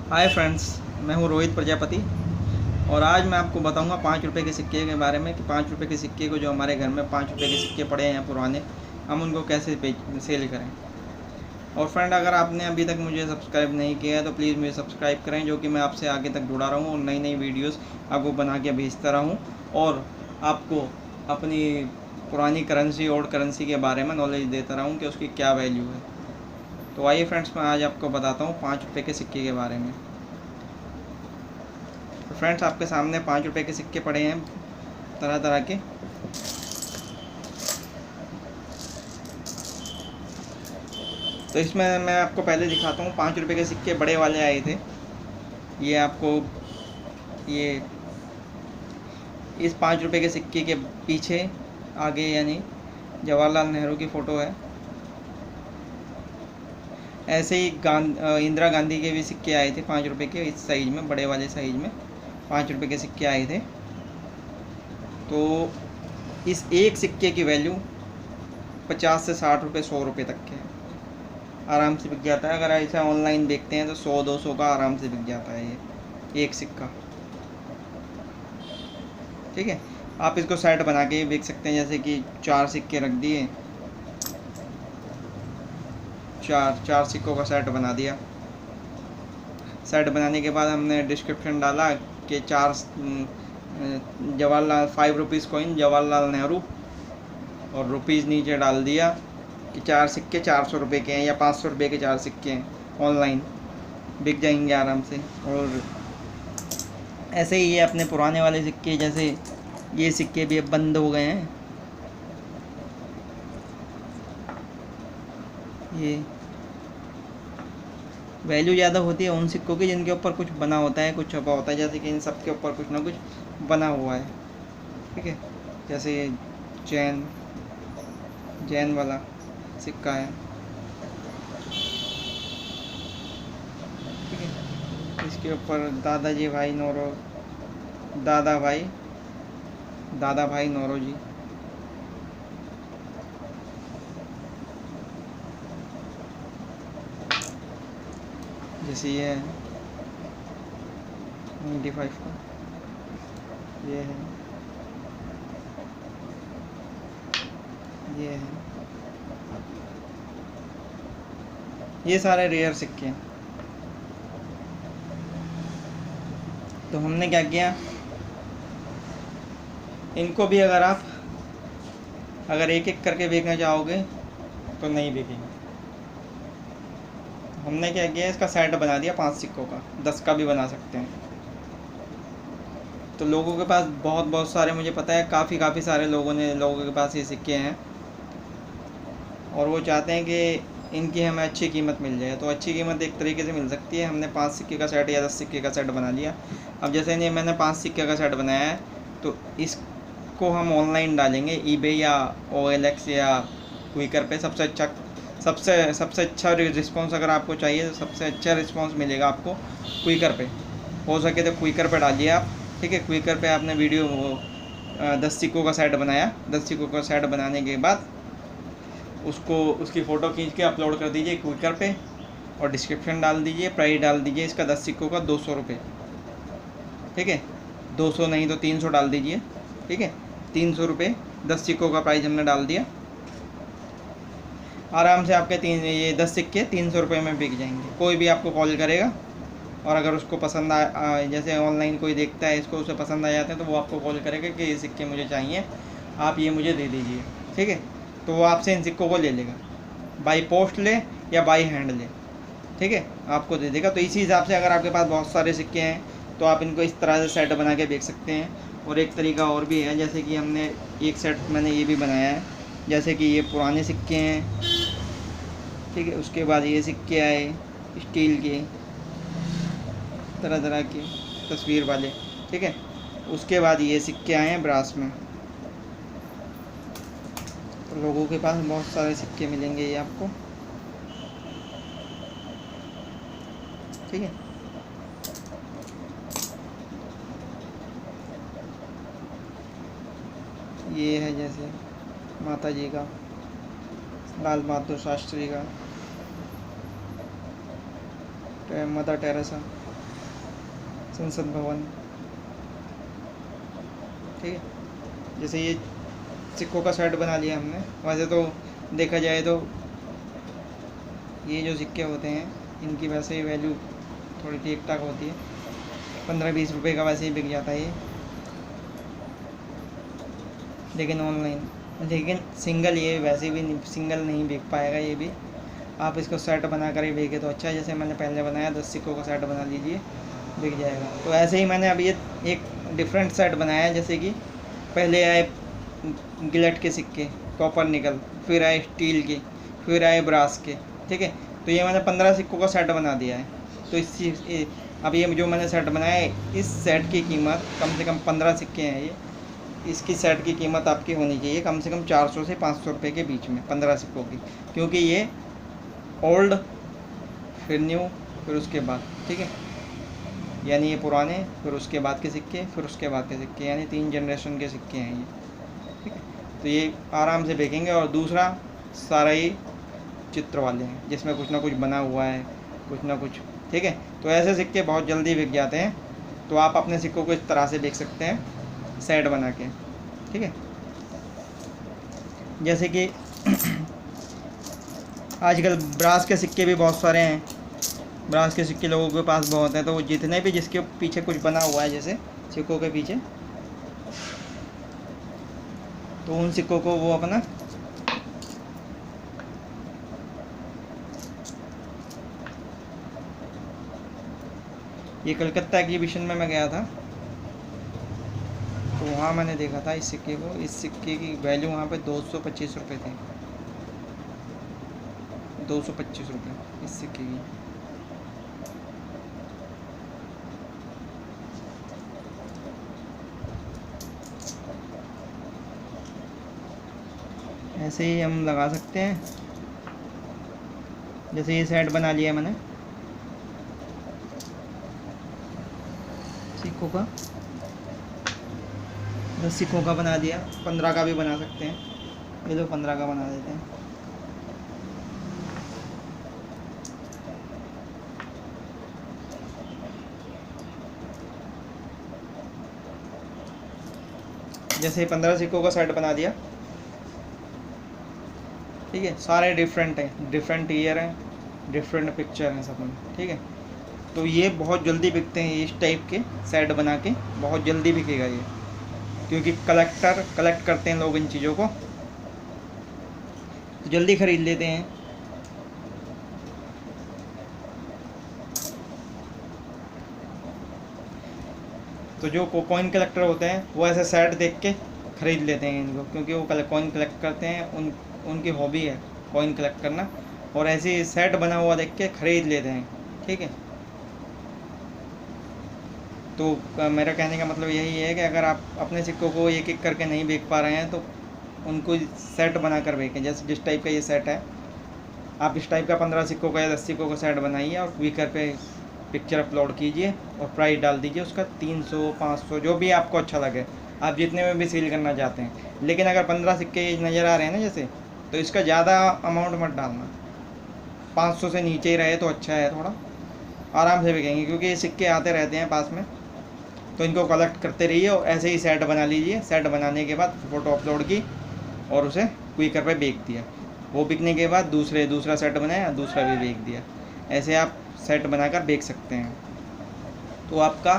Hi friends, मैं हूं रोहित प्रजापति। और आज मैं आपको बताऊंगा 5 रुपए के सिक्के के बारे में कि 5 रुपए के सिक्के को, जो हमारे घर में 5 रुपए के सिक्के पड़े हैं पुराने, हम उनको कैसे सेल करें। और फ्रेंड, अगर आपने अभी तक मुझे सब्सक्राइब नहीं किया है तो प्लीज़ मुझे सब्सक्राइब करें, जो कि मैं आपसे आगे तक जुड़ा रहूँ और नई नई वीडियोस आपको बना के भेजता रहूँ और आपको अपनी पुरानी करेंसी और करेंसी के बारे में नॉलेज देता रहूँ कि उसकी क्या वैल्यू है। तो आइए फ्रेंड्स, मैं आज आपको बताता हूँ 5 रुपए के सिक्के के बारे में। तो फ्रेंड्स, आपके सामने 5 रुपए के सिक्के पड़े हैं तरह तरह के। तो इसमें मैं आपको पहले दिखाता हूँ। 5 रुपए के सिक्के बड़े वाले आए थे। ये आपको ये इस 5 रुपए के सिक्के के पीछे आगे यानी जवाहरलाल नेहरू की फ़ोटो है। ऐसे ही इंदिरा गांधी के भी सिक्के आए थे 5 रुपए के, इस साइज़ में, बड़े वाले साइज़ में 5 रुपए के सिक्के आए थे। तो इस एक सिक्के की वैल्यू 50 से 60 रुपये, 100 रुपये तक के है। आराम से बिक जाता है। अगर ऐसा ऑनलाइन देखते हैं तो 100-200 का आराम से बिक जाता है ये एक सिक्का। ठीक है, आप इसको सेट बना के बेच सकते हैं। जैसे कि 4 सिक्के रख दिए, चार सिक्कों का सेट बना दिया। सेट बनाने के बाद हमने डिस्क्रिप्शन डाला कि जवाहरलाल 5 रुपीज़ कॉइन जवाहरलाल नेहरू, और रुपीज़ नीचे डाल दिया कि 4 सिक्के 400 रुपये के हैं या 500 रुपये के 4 सिक्के हैं। ऑनलाइन बिक जाएंगे आराम से। और ऐसे ही ये अपने पुराने वाले सिक्के, जैसे ये सिक्के भी अब बंद हो गए हैं। ये वैल्यू ज़्यादा होती है उन सिक्कों की जिनके ऊपर कुछ बना होता है, कुछ छपा होता है। जैसे कि इन सब के ऊपर कुछ ना कुछ बना हुआ है। ठीक है, जैसे जैन वाला सिक्का है। ठीक है, इसके ऊपर दादा भाई नौरोजी। जैसे ये है 95 का, ये है, ये है। ये सारे रेयर सिक्के हैं। तो हमने क्या किया, इनको भी अगर एक एक करके बेचना चाहोगे तो नहीं बेचेंगे। हमने क्या किया, इसका सेट बना दिया 5 सिक्कों का। 10 का भी बना सकते हैं। तो लोगों के पास बहुत सारे, मुझे पता है काफ़ी सारे लोगों के पास ये सिक्के हैं और वो चाहते हैं कि इनकी हमें अच्छी कीमत मिल जाए। तो अच्छी कीमत एक तरीके से मिल सकती है। हमने 5 सिक्के का सेट या 10 सिक्के का सेट बना लिया। अब जैसे नहीं, मैंने 5 सिक्के का सेट बनाया है, तो इसको हम ऑनलाइन डालेंगे eBay या OLX या क्विकर पे। सबसे अच्छा रिस्पॉन्स अगर आपको चाहिए तो सबसे अच्छा रिस्पॉन्स मिलेगा आपको क्विकर पे। हो सके तो क्विकर पे डालिए आप। ठीक है, क्विकर पे आपने वीडियो 10 सिक्कों का सेट बनाया। 10 सिक्कों का सेट बनाने के बाद उसकी फ़ोटो खींच के अपलोड कर दीजिए क्विकर पे और डिस्क्रिप्शन डाल दीजिए, प्राइस डाल दीजिए इसका 10 सिक्कों का 200 रुपये। ठीक है, 200 नहीं तो 300 डाल दीजिए। ठीक है, 300 रुपये 10 सिक्कों का प्राइस हमने डाल दिया। आराम से आपके ये 10 सिक्के 300 रुपये में बिक जाएंगे। कोई भी आपको कॉल करेगा और अगर उसको पसंद जैसे ऑनलाइन कोई देखता है इसको, उसे पसंद आ जाते हैं तो वो आपको कॉल करेगा कि ये सिक्के मुझे चाहिए, आप ये मुझे दे दीजिए। ठीक है, तो वो आपसे इन सिक्कों को ले लेगा, बाई पोस्ट ले या बाई हैंड ले। ठीक है, आपको दे देगा। तो इसी हिसाब से अगर आपके पास बहुत सारे सिक्के हैं तो आप इनको इस तरह से सेट बना के बेच सकते हैं। और एक तरीका और भी है, जैसे कि हमने एक सेट मैंने ये भी बनाया है। जैसे कि ये पुराने सिक्के हैं। ठीक है, उसके बाद ये सिक्के आए स्टील के, तरह तरह के तस्वीर वाले। ठीक है, उसके बाद ये सिक्के आए हैं ब्रास में। तो लोगों के पास बहुत सारे सिक्के मिलेंगे ये आपको। ठीक है, ये है जैसे माता जी का, लाल बहादुर शास्त्री का, मदर टेरेसा। संसद भवन, ठीक है। जैसे ये सिक्कों का सेट बना लिया हमने। वैसे तो देखा जाए तो ये जो सिक्के होते हैं इनकी वैसे ही वैल्यू थोड़ी ठीक ठाक होती है, 15-20 रुपये का वैसे ही बिक जाता है ये, लेकिन ऑनलाइन, लेकिन सिंगल ये वैसे भी सिंगल नहीं बिक पाएगा। ये भी आप इसको सेट बना कर ही बेचे तो अच्छा है। जैसे मैंने पहले बनाया 10 सिक्कों का सेट बना लीजिए, बिक जाएगा। तो ऐसे ही मैंने अभी ये एक डिफरेंट सेट बनाया है। जैसे कि पहले आए गिलट के सिक्के, कॉपर निकल, फिर आए स्टील के, फिर आए ब्रास के, ठीक है। तो ये मैंने 15 सिक्कों का सेट बना दिया है। तो अब ये जो मैंने सेट बनाया है, इस सेट की कीमत कम से कम 15 सिक्के हैं ये, इसकी सेट की कीमत आपकी होनी चाहिए कम से कम 400 से 500 रुपये के बीच में, 15 सिक्कों की। क्योंकि ये ओल्ड, फिर न्यू, फिर उसके बाद, ठीक है। यानी ये पुराने, फिर उसके बाद के सिक्के, फिर उसके बाद के सिक्के, यानी 3 जनरेशन के सिक्के हैं ये, ठीक है। तो ये आराम से बेचेंगे। और दूसरा सारा ही चित्र वाले हैं, जिसमें कुछ ना कुछ बना हुआ है, कुछ ना कुछ, ठीक है। तो ऐसे सिक्के बहुत जल्दी बिक जाते हैं। तो आप अपने सिक्कों को इस तरह से बेच सकते हैं, सेट बना के, ठीक है। जैसे कि आजकल ब्रास के सिक्के भी बहुत सारे हैं, ब्रास के सिक्के लोगों के पास बहुत हैं। तो वो जितने भी जिसके पीछे कुछ बना हुआ है, जैसे सिक्कों के पीछे, तो उन सिक्कों को वो अपना ये कलकत्ता एग्जीबिशन में मैं गया था, तो वहाँ मैंने देखा था इस सिक्के को। इस सिक्के की वैल्यू वहाँ पे 225 रुपये थी, 225 रुपये इस सिक्के की। ऐसे ही हम लगा सकते हैं। जैसे ये सेट बना लिया मैंने सिक्कों का, 10 सिक्कों का बना दिया, 15 का भी बना सकते हैं। ये लो 15 का बना देते हैं। जैसे 15 सिक्कों का सेट बना दिया, ठीक है। सारे डिफरेंट हैं, डिफरेंट ईयर हैं, डिफरेंट पिक्चर हैं सब में, ठीक है। तो ये बहुत जल्दी बिकते हैं, इस टाइप के सेट बना के बहुत जल्दी बिकेगा ये, क्योंकि कलेक्ट करते हैं लोग इन चीज़ों को, तो जल्दी ख़रीद लेते हैं। तो जो कॉइन कलेक्टर होते हैं वो ऐसे सेट देख के ख़रीद लेते हैं इनको, क्योंकि वो कॉइन कलेक्ट करते हैं, उनकी हॉबी है कॉइन कलेक्ट करना, और ऐसे सेट बना हुआ देख के ख़रीद लेते हैं, ठीक है। तो मेरा कहने का मतलब यही है कि अगर आप अपने सिक्कों को एक एक करके नहीं बेच पा रहे हैं तो उनको सेट बना कर बेचें। जैसे जिस टाइप का ये सेट है, आप इस टाइप का 15 सिक्कों का या 10 सिक्कों का सेट बनाइए और क्विकर पे पिक्चर अपलोड कीजिए और प्राइस डाल दीजिए उसका 300, 500, जो भी आपको अच्छा लगे, आप जितने में भी सेल करना चाहते हैं। लेकिन अगर 15 सिक्के नज़र आ रहे हैं ना जैसे, तो इसका ज़्यादा अमाउंट मत डालना, 500 से नीचे ही रहे तो अच्छा है, थोड़ा आराम से बिकेंगे। क्योंकि ये सिक्के आते रहते हैं पास में, तो इनको कलेक्ट करते रहिए और ऐसे ही सेट बना लीजिए। सेट बनाने के बाद फ़ोटो अपलोड की और उसे क्विकर पे बेच दिया, वो बिकने के बाद दूसरा सेट बनाया, दूसरा भी बेच दिया। ऐसे आप सेट बनाकर बेच सकते हैं, तो आपका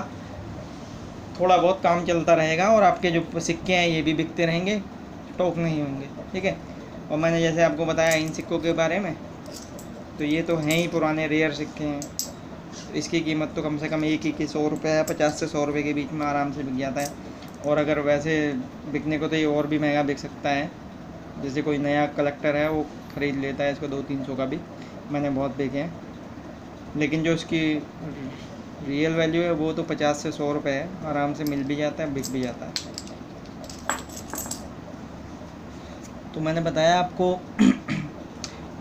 थोड़ा बहुत काम चलता रहेगा और आपके जो सिक्के हैं ये भी बिकते रहेंगे, स्टॉक नहीं होंगे, ठीक है। और मैंने जैसे आपको बताया इन सिक्कों के बारे में, तो ये तो हैं ही पुराने रेयर सिक्के हैं, तो इसकी कीमत तो कम से कम एक ही की 100 रुपये है, 50 से 100 रुपये के बीच में आराम से बिक जाता है। और अगर वैसे बिकने को तो ये और भी महंगा बिक सकता है। जैसे कोई नया कलेक्टर है वो ख़रीद लेता है इसको 200-300 का भी, मैंने बहुत देखे हैं। लेकिन जो इसकी रियल वैल्यू है वो तो 50 से 100 रुपये है, आराम से मिल भी जाता है, बिक भी जाता है। तो मैंने बताया आपको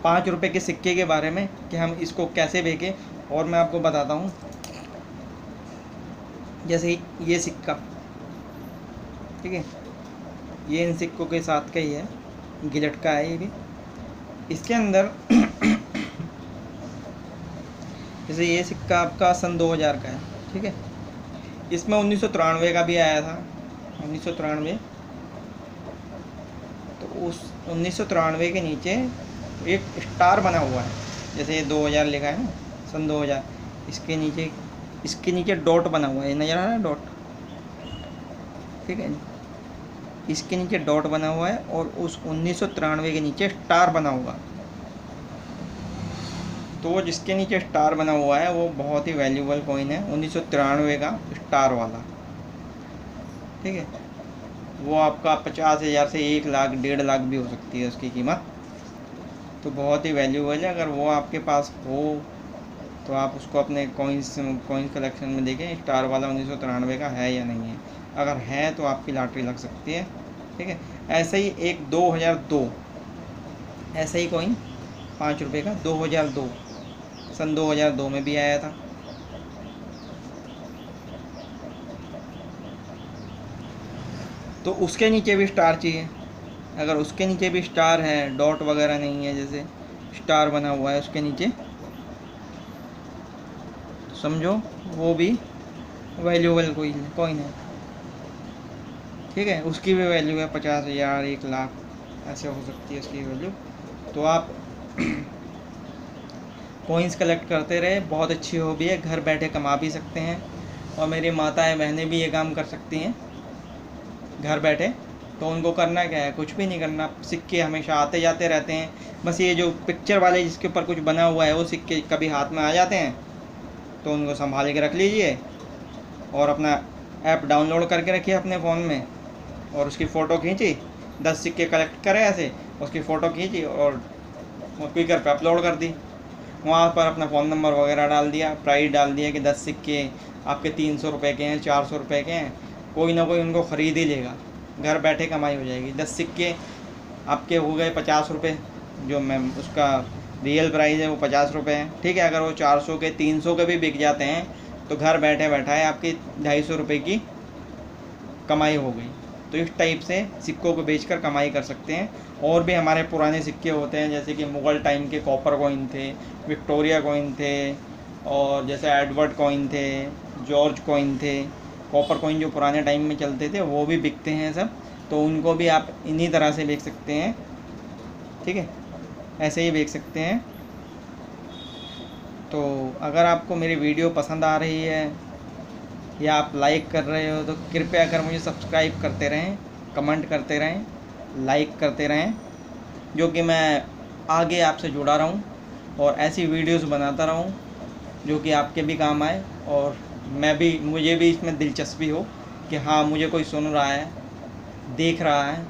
5 रुपये के सिक्के के बारे में कि हम इसको कैसे बेचें, और मैं आपको बताता हूँ। जैसे ये सिक्का, ठीक है, ये इन सिक्कों के साथ का ही है, गिलट का है ये भी। इसके अंदर जैसे ये सिक्का आपका सन 2000 का है, ठीक है, इसमें 1993 का भी आया था, 1993। तो उस 1993 के नीचे एक स्टार बना हुआ है, जैसे 2000 लिखा है ना, सन 2000। इसके नीचे डॉट बना हुआ है, नज़र आ रहा है डॉट, ठीक है। इसके नीचे डॉट बना हुआ है और उस 1993 के नीचे स्टार बना हुआ। तो जिसके नीचे स्टार बना हुआ है वो बहुत ही वैल्यूबल कॉइन है, 1993 का स्टार वाला, ठीक है। वो आपका 50,000 से 1 लाख 1.5 लाख भी हो सकती है उसकी कीमत। तो बहुत ही वैल्यूबल है। अगर वो आपके पास हो तो आप उसको अपने कॉइन्स कलेक्शन में देखें, स्टार वाला 1993 का है या नहीं है। अगर है तो आपकी लॉटरी लग सकती है, ठीक है। ऐसे ही एक 2002, ऐसा ही कॉइन 5 रुपये का 2002, सन 2002 में भी आया था। तो उसके नीचे भी स्टार चाहिए। अगर उसके नीचे भी स्टार है, डॉट वगैरह नहीं है, जैसे स्टार बना हुआ है उसके नीचे, समझो वो भी वैल्यूबल कॉइन है, ठीक है। उसकी भी वैल्यू है 50,000 1 लाख ऐसे हो सकती है उसकी वैल्यू। तो आप कॉइन्स कलेक्ट करते रहे, बहुत अच्छी हॉबी है, घर बैठे कमा भी सकते हैं। और मेरी माताएं बहनें भी ये काम कर सकती हैं घर बैठे। तो उनको करना क्या है, कुछ भी नहीं करना, सिक्के हमेशा आते जाते रहते हैं। बस ये जो पिक्चर वाले जिसके ऊपर कुछ बना हुआ है वो सिक्के कभी हाथ में आ जाते हैं तो उनको संभाल के रख लीजिए और अपना ऐप डाउनलोड करके रखिए अपने फ़ोन में, और उसकी फ़ोटो खींची, 10 सिक्के कलेक्ट करे ऐसे, उसकी फ़ोटो खींची और स्पीकर पे अपलोड कर दी। वहाँ पर अपना फ़ोन नंबर वगैरह डाल दिया, प्राइस डाल दिया कि 10 सिक्के आपके 300 रुपये के हैं, 400 रुपये के हैं, कोई ना कोई उनको ख़रीद ही लेगा, घर बैठे कमाई हो जाएगी। 10 सिक्के आपके हो गए 50 रुपये, जो मैं उसका रियल प्राइस है वो 50 रुपये है, ठीक है। अगर वो 400 के 300 के भी बिक जाते हैं तो घर बैठे बैठाए आपकी 250 रुपये की कमाई हो गई। तो इस टाइप से सिक्कों को बेचकर कमाई कर सकते हैं। और भी हमारे पुराने सिक्के होते हैं, जैसे कि मुग़ल टाइम के कॉपर कॉइन थे, विक्टोरिया कॉइन थे, और जैसे एडवर्ड कॉइन थे, जॉर्ज कॉइन थे। कॉपर कॉइन जो पुराने टाइम में चलते थे वो भी बिकते हैं सब, तो उनको भी आप इन्हीं तरह से बेच सकते हैं, ठीक है, ऐसे ही बेच सकते हैं। तो अगर आपको मेरी वीडियो पसंद आ रही है या आप लाइक कर रहे हो तो कृपया कर मुझे सब्सक्राइब करते रहें, कमेंट करते रहें, लाइक करते रहें, जो कि मैं आगे आपसे जुड़ा रहूं और ऐसी वीडियोस बनाता रहूं जो कि आपके भी काम आए, और मुझे भी इसमें दिलचस्पी हो कि हाँ मुझे कोई सुन रहा है, देख रहा है।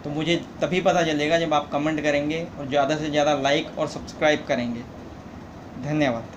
तो मुझे तभी पता चलेगा जब आप कमेंट करेंगे और ज़्यादा से ज़्यादा लाइक और सब्सक्राइब करेंगे। धन्यवाद।